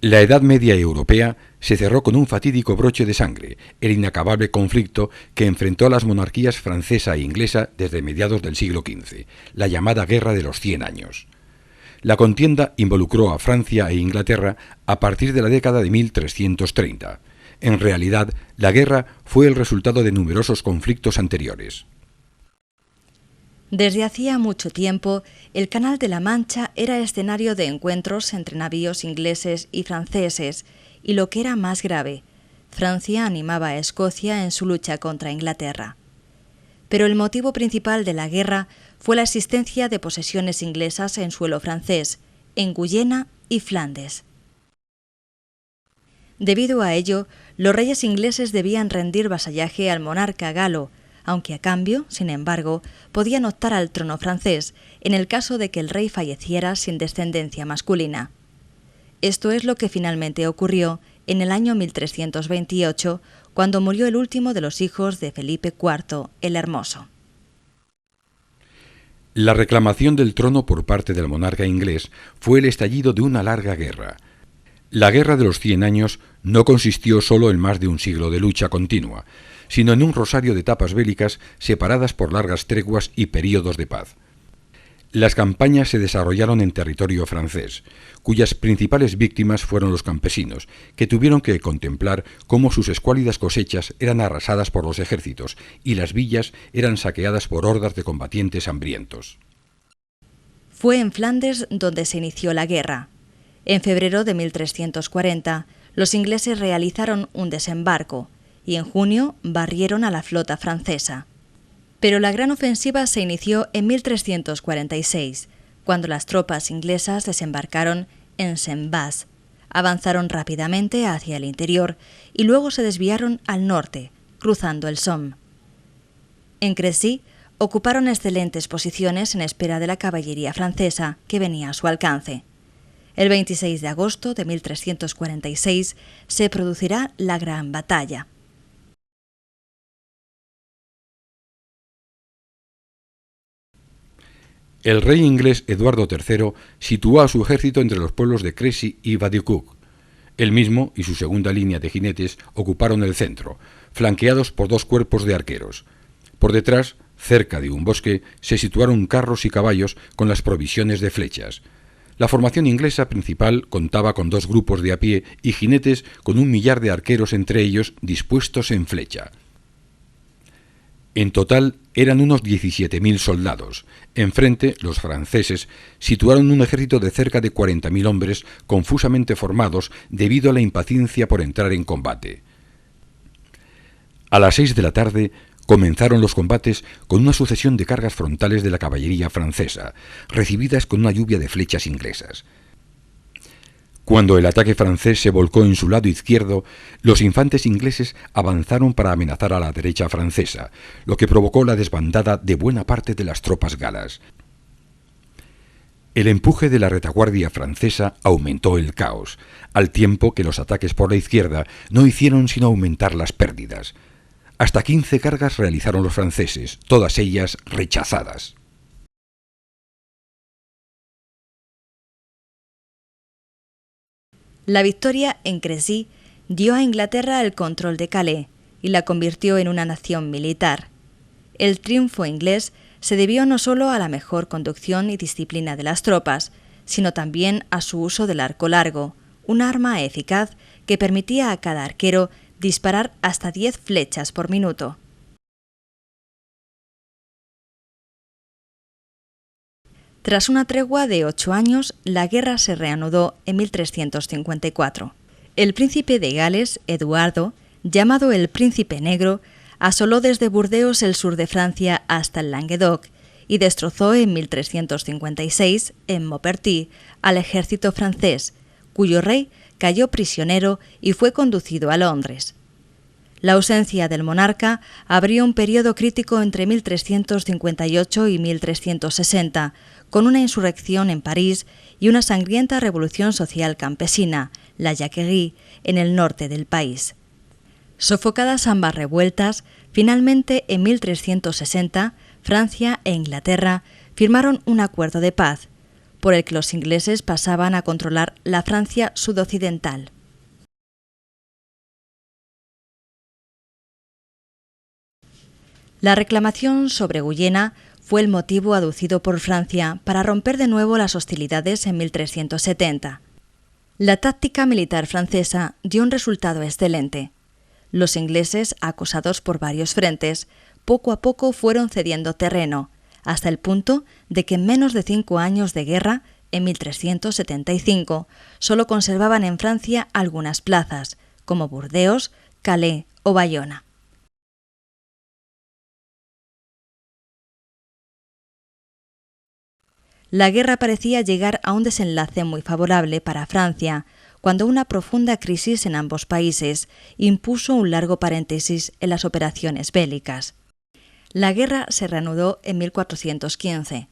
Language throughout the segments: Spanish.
La Edad Media europea se cerró con un fatídico broche de sangre, el inacabable conflicto que enfrentó a las monarquías francesa e inglesa desde mediados del siglo XV, la llamada Guerra de los 100 años. La contienda involucró a Francia e Inglaterra a partir de la década de 1330. En realidad, la guerra fue el resultado de numerosos conflictos anteriores. Desde hacía mucho tiempo, el Canal de la Mancha era escenario de encuentros entre navíos ingleses y franceses, y lo que era más grave, Francia animaba a Escocia en su lucha contra Inglaterra. Pero el motivo principal de la guerra fue la existencia de posesiones inglesas en suelo francés, en Guyena y Flandes. Debido a ello, los reyes ingleses debían rendir vasallaje al monarca galo, aunque a cambio, sin embargo, podían optar al trono francés en el caso de que el rey falleciera sin descendencia masculina. Esto es lo que finalmente ocurrió en el año 1328, cuando murió el último de los hijos de Felipe IV, el Hermoso. La reclamación del trono por parte del monarca inglés fue el estallido de una larga guerra. La Guerra de los 100 años no consistió solo en más de un siglo de lucha continua, sino en un rosario de etapas bélicas separadas por largas treguas y períodos de paz. Las campañas se desarrollaron en territorio francés, cuyas principales víctimas fueron los campesinos, que tuvieron que contemplar cómo sus escuálidas cosechas eran arrasadas por los ejércitos y las villas eran saqueadas por hordas de combatientes hambrientos. Fue en Flandes donde se inició la guerra. En febrero de 1340, los ingleses realizaron un desembarco y en junio barrieron a la flota francesa. Pero la gran ofensiva se inició en 1346, cuando las tropas inglesas desembarcaron en Saint-Bas, avanzaron rápidamente hacia el interior y luego se desviaron al norte, cruzando el Somme. En Crécy ocuparon excelentes posiciones en espera de la caballería francesa que venía a su alcance. El 26 de agosto de 1346 se producirá la gran batalla. El rey inglés Eduardo III situó a su ejército entre los pueblos de Crécy y Vaudecourt. Él mismo y su segunda línea de jinetes ocuparon el centro, flanqueados por dos cuerpos de arqueros. Por detrás, cerca de un bosque, se situaron carros y caballos con las provisiones de flechas. La formación inglesa principal contaba con dos grupos de a pie y jinetes con 1 millar de arqueros entre ellos dispuestos en flecha. En total eran unos 17.000 soldados. Enfrente, los franceses situaron un ejército de cerca de 40.000 hombres confusamente formados debido a la impaciencia por entrar en combate. A las 6 de la tarde comenzaron los combates con una sucesión de cargas frontales de la caballería francesa, recibidas con una lluvia de flechas inglesas. Cuando el ataque francés se volcó en su lado izquierdo, los infantes ingleses avanzaron para amenazar a la derecha francesa, lo que provocó la desbandada de buena parte de las tropas galas. El empuje de la retaguardia francesa aumentó el caos, al tiempo que los ataques por la izquierda no hicieron sino aumentar las pérdidas. Hasta 15 cargas realizaron los franceses, todas ellas rechazadas. La victoria en Crécy dio a Inglaterra el control de Calais y la convirtió en una nación militar. El triunfo inglés se debió no solo a la mejor conducción y disciplina de las tropas, sino también a su uso del arco largo, un arma eficaz que permitía a cada arquero disparar hasta 10 flechas por minuto. Tras una tregua de 8 años, la guerra se reanudó en 1354. El príncipe de Gales, Eduardo, llamado el Príncipe Negro, asoló desde Burdeos el sur de Francia hasta el Languedoc y destrozó en 1356, en Maupertuis, al ejército francés, cuyo rey cayó prisionero y fue conducido a Londres. La ausencia del monarca abrió un periodo crítico entre 1358 y 1360, con una insurrección en París y una sangrienta revolución social campesina, la Jacquerie, en el norte del país. Sofocadas ambas revueltas, finalmente en 1360, Francia e Inglaterra firmaron un acuerdo de paz, por el que los ingleses pasaban a controlar la Francia sudoccidental. La reclamación sobre Guyena fue el motivo aducido por Francia para romper de nuevo las hostilidades en 1370. La táctica militar francesa dio un resultado excelente. Los ingleses, acosados por varios frentes, poco a poco fueron cediendo terreno, hasta el punto de que en menos de 5 años de guerra, en 1375, solo conservaban en Francia algunas plazas, como Burdeos, Calais o Bayona. La guerra parecía llegar a un desenlace muy favorable para Francia, cuando una profunda crisis en ambos países impuso un largo paréntesis en las operaciones bélicas. La guerra se reanudó en 1415.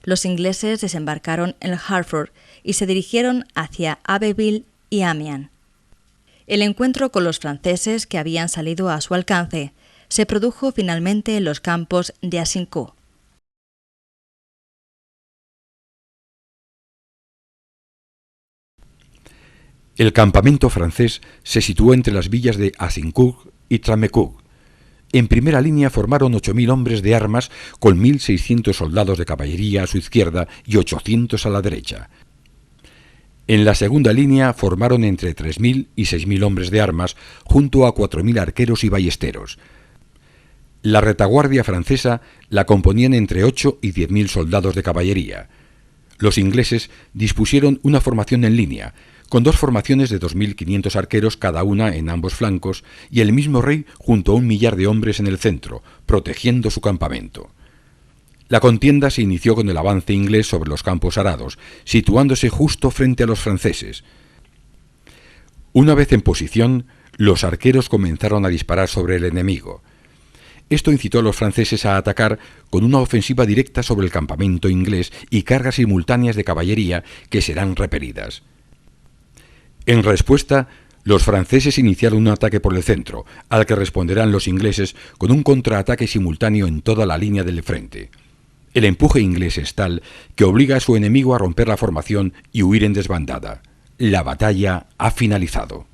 Los ingleses desembarcaron en Hartford y se dirigieron hacia Abbeville y Amiens. El encuentro con los franceses que habían salido a su alcance se produjo finalmente en los campos de Azincourt. El campamento francés se situó entre las villas de Azincourt y Tramecourt. En primera línea formaron 8.000 hombres de armas con 1.600 soldados de caballería a su izquierda y 800 a la derecha. En la segunda línea formaron entre 3.000 y 6.000 hombres de armas junto a 4.000 arqueros y ballesteros. La retaguardia francesa la componían entre 8 y 10.000 soldados de caballería. Los ingleses dispusieron una formación en línea, con 2 formaciones de 2.500 arqueros cada una en ambos flancos y el mismo rey junto a 1 millar de hombres en el centro, protegiendo su campamento. La contienda se inició con el avance inglés sobre los campos arados, situándose justo frente a los franceses. Una vez en posición, los arqueros comenzaron a disparar sobre el enemigo. Esto incitó a los franceses a atacar con una ofensiva directa sobre el campamento inglés y cargas simultáneas de caballería que serán repelidas. En respuesta, los franceses iniciaron un ataque por el centro, al que responderán los ingleses con un contraataque simultáneo en toda la línea del frente. El empuje inglés es tal que obliga a su enemigo a romper la formación y huir en desbandada. La batalla ha finalizado.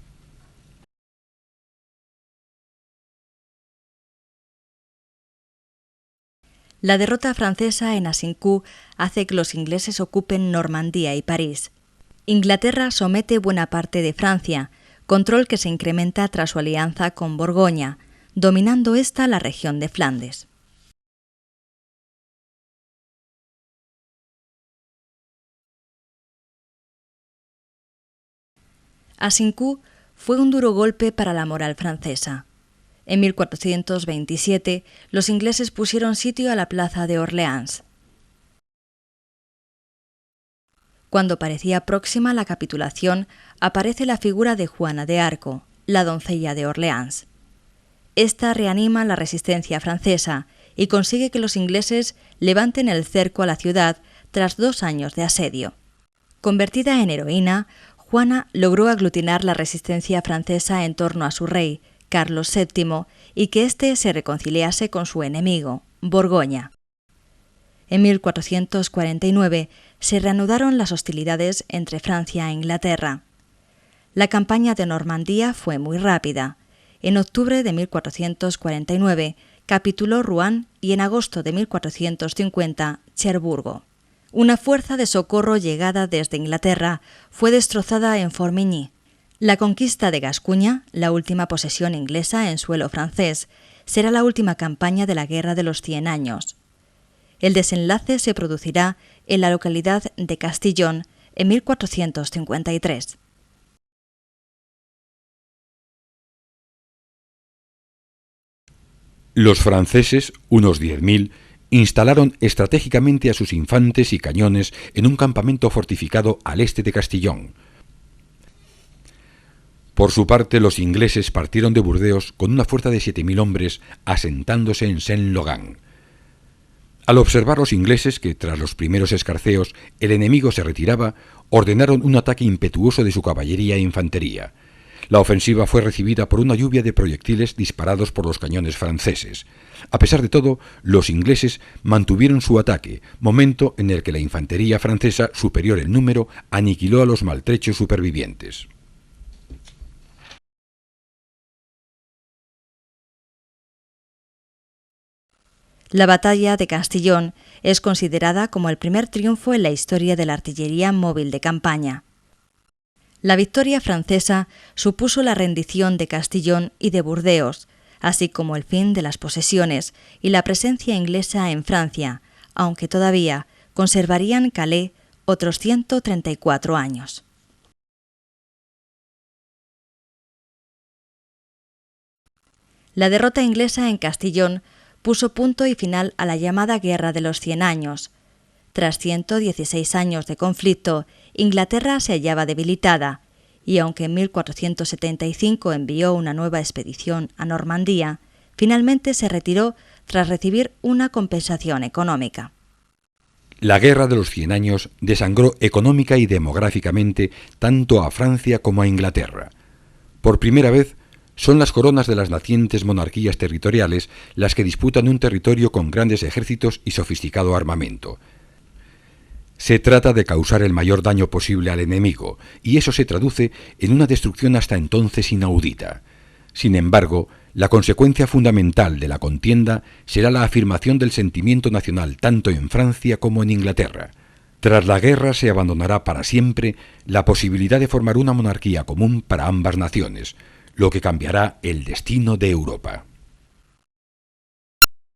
La derrota francesa en Azincourt hace que los ingleses ocupen Normandía y París. Inglaterra somete buena parte de Francia, control que se incrementa tras su alianza con Borgoña, dominando esta la región de Flandes. Azincourt fue un duro golpe para la moral francesa. En 1427, los ingleses pusieron sitio a la plaza de Orleans. Cuando parecía próxima la capitulación, aparece la figura de Juana de Arco, la doncella de Orleans. Esta reanima la resistencia francesa y consigue que los ingleses levanten el cerco a la ciudad tras 2 años de asedio. Convertida en heroína, Juana logró aglutinar la resistencia francesa en torno a su rey, Carlos VII, y que éste se reconciliase con su enemigo, Borgoña. En 1449 se reanudaron las hostilidades entre Francia e Inglaterra. La campaña de Normandía fue muy rápida. En octubre de 1449 capituló Rouen y en agosto de 1450 Cherburgo. Una fuerza de socorro llegada desde Inglaterra fue destrozada en Formigny. La conquista de Gascuña, la última posesión inglesa en suelo francés, será la última campaña de la Guerra de los 100 años. El desenlace se producirá en la localidad de Castillon en 1453. Los franceses, unos 10.000, instalaron estratégicamente a sus infantes y cañones en un campamento fortificado al este de Castillon. Por su parte, los ingleses partieron de Burdeos con una fuerza de 7.000 hombres, asentándose en Saint-Logan. Al observar los ingleses que, tras los primeros escarceos, el enemigo se retiraba, ordenaron un ataque impetuoso de su caballería e infantería. La ofensiva fue recibida por una lluvia de proyectiles disparados por los cañones franceses. A pesar de todo, los ingleses mantuvieron su ataque, momento en el que la infantería francesa, superior en número, aniquiló a los maltrechos supervivientes. La batalla de Castillón es considerada como el primer triunfo en la historia de la artillería móvil de campaña. La victoria francesa supuso la rendición de Castillón y de Burdeos, así como el fin de las posesiones y la presencia inglesa en Francia, aunque todavía conservarían Calais otros 134 años. La derrota inglesa en Castillón puso punto y final a la llamada Guerra de los 100 años. Tras 116 años de conflicto, Inglaterra se hallaba debilitada, y aunque en 1475 envió una nueva expedición a Normandía, finalmente se retiró tras recibir una compensación económica. La Guerra de los 100 años desangró económica y demográficamente tanto a Francia como a Inglaterra. Por primera vez, son las coronas de las nacientes monarquías territoriales las que disputan un territorio con grandes ejércitos y sofisticado armamento. Se trata de causar el mayor daño posible al enemigo, y eso se traduce en una destrucción hasta entonces inaudita. Sin embargo, la consecuencia fundamental de la contienda será la afirmación del sentimiento nacional tanto en Francia como en Inglaterra. Tras la guerra se abandonará para siempre la posibilidad de formar una monarquía común para ambas naciones, lo que cambiará el destino de Europa.